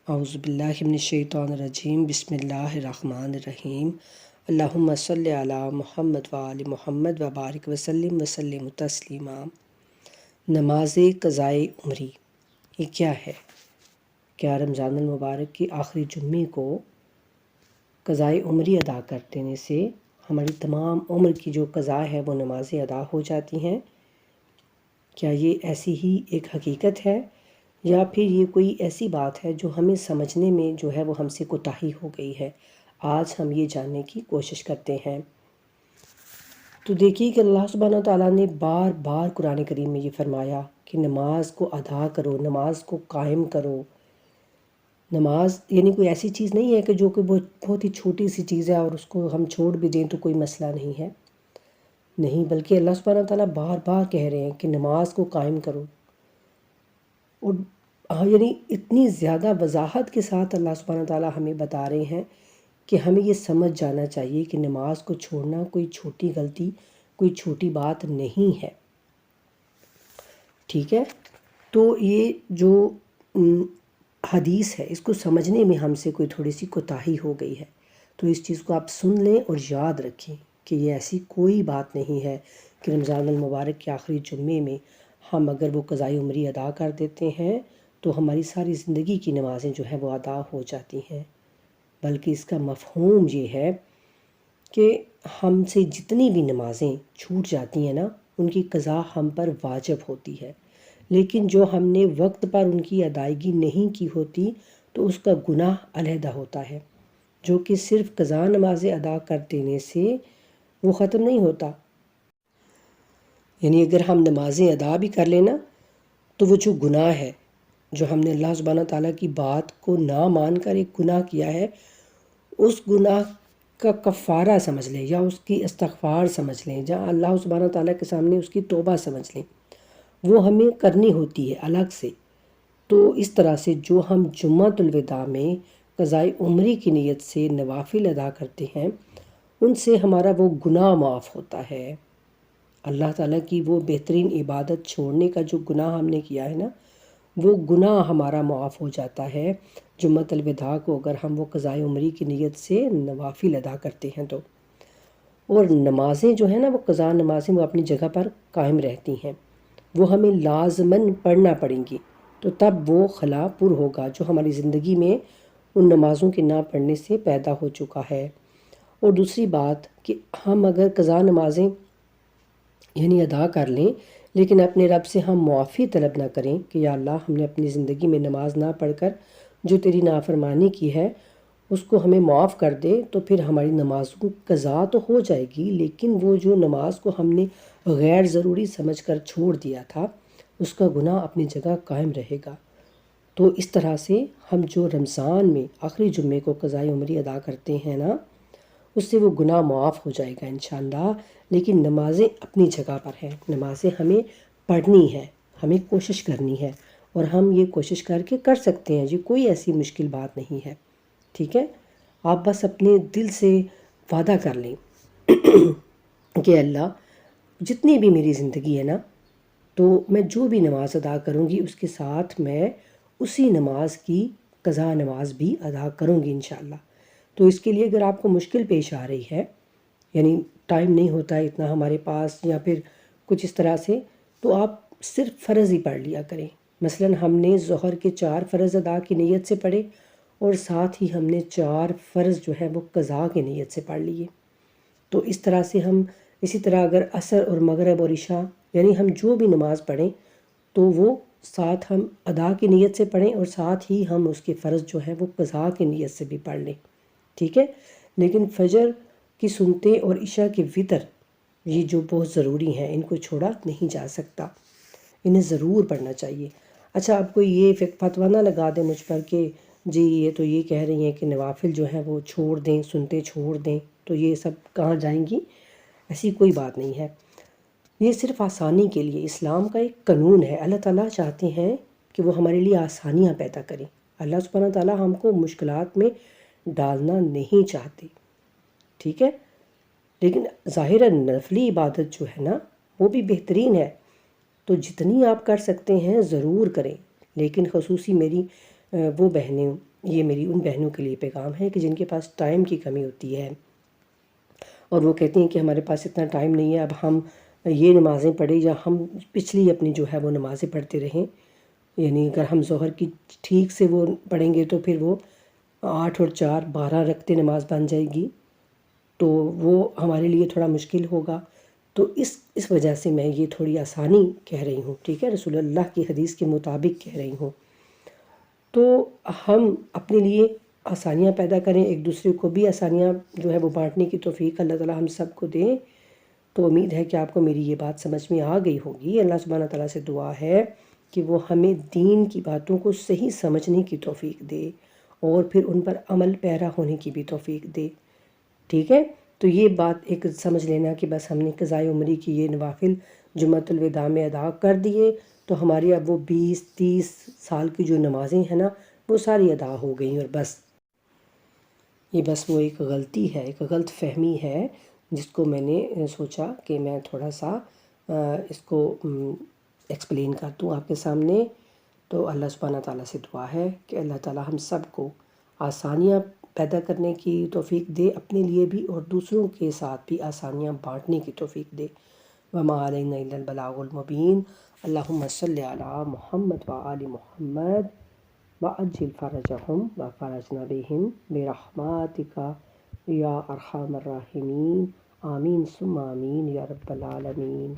اعوذ باللہ من الشیطان الرجیم، بسم اللہ الرحمن الرحیم۔ اللہم صلی علی محمد وآل محمد وبارک وسلم تسلیما۔ نماز قضائے عمری یہ کیا ہے؟ کیا رمضان المبارک کی آخری جمعے کو قضائے عمری ادا کر دینے سے ہماری تمام عمر کی جو قضا ہے وہ نمازیں ادا ہو جاتی ہیں؟ کیا یہ ایسی ہی ایک حقیقت ہے یا پھر یہ کوئی ایسی بات ہے جو ہمیں سمجھنے میں جو ہے وہ ہم سے کوتاہی ہو گئی ہے؟ آج ہم یہ جاننے کی کوشش کرتے ہیں۔ تو دیکھیے کہ اللہ سبحانہ و تعالیٰ نے بار بار قرآن کریم میں یہ فرمایا کہ نماز کو ادا کرو، نماز کو قائم کرو۔ نماز یعنی کوئی ایسی چیز نہیں ہے کہ جو کہ بہت ہی چھوٹی سی چیز ہے اور اس کو ہم چھوڑ بھی دیں تو کوئی مسئلہ نہیں ہے، نہیں، بلکہ اللہ سبحانہ و تعالیٰ بار بار کہہ رہے ہیں کہ نماز کو قائم کرو۔ اور یعنی اتنی زیادہ وضاحت کے ساتھ اللہ سبحانہ تعالیٰ ہمیں بتا رہے ہیں کہ ہمیں یہ سمجھ جانا چاہیے کہ نماز کو چھوڑنا کوئی چھوٹی غلطی، کوئی چھوٹی بات نہیں ہے، ٹھیک ہے؟ تو یہ جو حدیث ہے اس کو سمجھنے میں ہم سے کوئی تھوڑی سی کوتاہی ہو گئی ہے، تو اس چیز کو آپ سن لیں اور یاد رکھیں کہ یہ ایسی کوئی بات نہیں ہے کہ رمضان المبارک کے آخری جمعے میں ہم اگر وہ قضائے عمری ادا کر دیتے ہیں تو ہماری ساری زندگی کی نمازیں جو ہے وہ ادا ہو جاتی ہیں، بلکہ اس کا مفہوم یہ ہے کہ ہم سے جتنی بھی نمازیں چھوٹ جاتی ہیں نا ان کی قضا ہم پر واجب ہوتی ہے، لیکن جو ہم نے وقت پر ان کی ادائیگی نہیں کی ہوتی تو اس کا گناہ علیحدہ ہوتا ہے، جو کہ صرف قضا نمازیں ادا کر دینے سے وہ ختم نہیں ہوتا۔ یعنی اگر ہم نمازیں ادا بھی کر لینا تو وہ جو گناہ ہے، جو ہم نے اللہ سبحانہ تعالیٰ کی بات کو نہ مان کر ایک گناہ کیا ہے، اس گناہ کا کفارہ سمجھ لیں یا اس کی استغفار سمجھ لیں یا اللہ سبحانہ تعالیٰ کے سامنے اس کی توبہ سمجھ لیں، وہ ہمیں کرنی ہوتی ہے الگ سے۔ تو اس طرح سے جو ہم جمعۃ الوداع میں قضائے عمری کی نیت سے نوافل ادا کرتے ہیں ان سے ہمارا وہ گناہ معاف ہوتا ہے۔ اللہ تعالیٰ کی وہ بہترین عبادت چھوڑنے کا جو گناہ ہم نے کیا ہے نا وہ گناہ ہمارا معاف ہو جاتا ہے جمعۃ الوداع کو اگر ہم وہ قضائے عمری کی نیت سے نوافل ادا کرتے ہیں تو۔ اور نمازیں جو ہیں نا وہ قضا نمازیں وہ اپنی جگہ پر قائم رہتی ہیں، وہ ہمیں لازماً پڑھنا پڑیں گی، تو تب وہ خلا پر ہوگا جو ہماری زندگی میں ان نمازوں کے نہ پڑھنے سے پیدا ہو چکا ہے۔ اور دوسری بات کہ ہم اگر قضا نمازیں یعنی ادا کر لیں لیکن اپنے رب سے ہم معافی طلب نہ کریں کہ یا اللہ ہم نے اپنی زندگی میں نماز نہ پڑھ کر جو تیری نافرمانی کی ہے اس کو ہمیں معاف کر دے، تو پھر ہماری نمازوں قضا تو ہو جائے گی لیکن وہ جو نماز کو ہم نے غیر ضروری سمجھ کر چھوڑ دیا تھا اس کا گناہ اپنی جگہ قائم رہے گا۔ تو اس طرح سے ہم جو رمضان میں آخری جمعے کو قضائے عمری ادا کرتے ہیں نا اس سے وہ گناہ معاف ہو جائے گا انشاءاللہ، لیکن نمازیں اپنی جگہ پر ہیں، نمازیں ہمیں پڑھنی ہے، ہمیں کوشش کرنی ہے اور ہم یہ کوشش کر کے کر سکتے ہیں، یہ کوئی ایسی مشکل بات نہیں ہے، ٹھیک ہے؟ آپ بس اپنے دل سے وعدہ کر لیں کہ اللہ جتنی بھی میری زندگی ہے نا تو میں جو بھی نماز ادا کروں گی اس کے ساتھ میں اسی نماز کی قضا نماز بھی ادا کروں گی انشاءاللہ۔ تو اس کے لیے اگر آپ کو مشکل پیش آ رہی ہے، یعنی ٹائم نہیں ہوتا ہے اتنا ہمارے پاس یا پھر کچھ اس طرح سے، تو آپ صرف فرض ہی پڑھ لیا کریں۔ مثلا ہم نے ظہر کے 4 فرض ادا کی نیت سے پڑھے اور ساتھ ہی ہم نے 4 فرض جو ہے وہ قضا کی نیت سے پڑھ لیے، تو اس طرح سے ہم اسی طرح اگر عصر اور مغرب اور عشاء یعنی ہم جو بھی نماز پڑھیں تو وہ ساتھ ہم ادا کی نیت سے پڑھیں اور ساتھ ہی ہم اس کے فرض جو ہے وہ قضا کی نیت سے بھی پڑھ لیں، ٹھیک ہے؟ لیکن فجر کی سنتیں اور عشاء کے وتر یہ جو بہت ضروری ہیں ان کو چھوڑا نہیں جا سکتا، انہیں ضرور پڑھنا چاہیے۔ اچھا آپ کو یہ فتویٰ نہ لگا دیں مجھ پر کہ جی یہ تو یہ کہہ رہی ہیں کہ نوافل جو ہیں وہ چھوڑ دیں، سنتیں چھوڑ دیں تو یہ سب کہاں جائیں گی، ایسی کوئی بات نہیں ہے، یہ صرف آسانی کے لیے اسلام کا ایک قانون ہے۔ اللہ تعالیٰ چاہتے ہیں کہ وہ ہمارے لیے آسانیاں پیدا کریں، اللہ سبحانہ تعالیٰ ہم کو مشکلات میں ڈالنا نہیں چاہتے، ٹھیک ہے؟ لیکن ظاہراً نفلی عبادت جو ہے نا وہ بھی بہترین ہے، تو جتنی آپ کر سکتے ہیں ضرور کریں، لیکن خصوصی میری وہ بہنیں، یہ میری ان بہنوں کے لیے پیغام ہے کہ جن کے پاس ٹائم کی کمی ہوتی ہے اور وہ کہتی ہیں کہ ہمارے پاس اتنا ٹائم نہیں ہے، اب ہم یہ نمازیں پڑھیں یا ہم پچھلی اپنی جو ہے وہ نمازیں پڑھتے رہیں، یعنی اگر ہم ظہر کی ٹھیک سے وہ پڑھیں گے تو پھر وہ 8 اور 4 12 رکعتیں نماز بن جائے گی، تو وہ ہمارے لیے تھوڑا مشکل ہوگا۔ تو اس وجہ سے میں یہ تھوڑی آسانی کہہ رہی ہوں، ٹھیک ہے، رسول اللہ کی حدیث کے مطابق کہہ رہی ہوں۔ تو ہم اپنے لیے آسانیاں پیدا کریں، ایک دوسرے کو بھی آسانیاں جو ہے وہ بانٹنے کی توفیق اللہ تعالیٰ ہم سب کو دیں۔ تو امید ہے کہ آپ کو میری یہ بات سمجھ میں آ گئی ہوگی۔ اللہ سبحانہ تعالیٰ سے دعا ہے کہ وہ ہمیں دین کی باتوں کو صحیح سمجھنے کی توفیق دے اور پھر ان پر عمل پیرا ہونے کی بھی توفیق دے، ٹھیک ہے۔ تو یہ بات ایک سمجھ لینا کہ بس ہم نے قضائے عمری کی یہ نوافل جمعۃ الوداع میں ادا کر دیے تو ہماری اب وہ 20 30 سال کی جو نمازیں ہیں نا وہ ساری ادا ہو گئیں، اور بس یہ بس وہ ایک غلطی ہے، ایک غلط فہمی ہے جس کو میں نے سوچا کہ میں تھوڑا سا اس کو ایکسپلین کر دوں آپ کے سامنے۔ تو اللہ سبحانہ تعالیٰ سے دعا ہے کہ اللہ تعالیٰ ہم سب کو آسانیاں پیدا کرنے کی توفیق دے اپنے لیے بھی، اور دوسروں کے ساتھ بھی آسانیاں بانٹنے کی توفیق دے۔ وما علینا الا البلاغ المبین۔ اللہم صلی علی محمد وآل محمد وعجل فرجهم وفرجنا بهم برحمتك یا ارحم الراحمین، آمین ثم آمین یا رب العالمین۔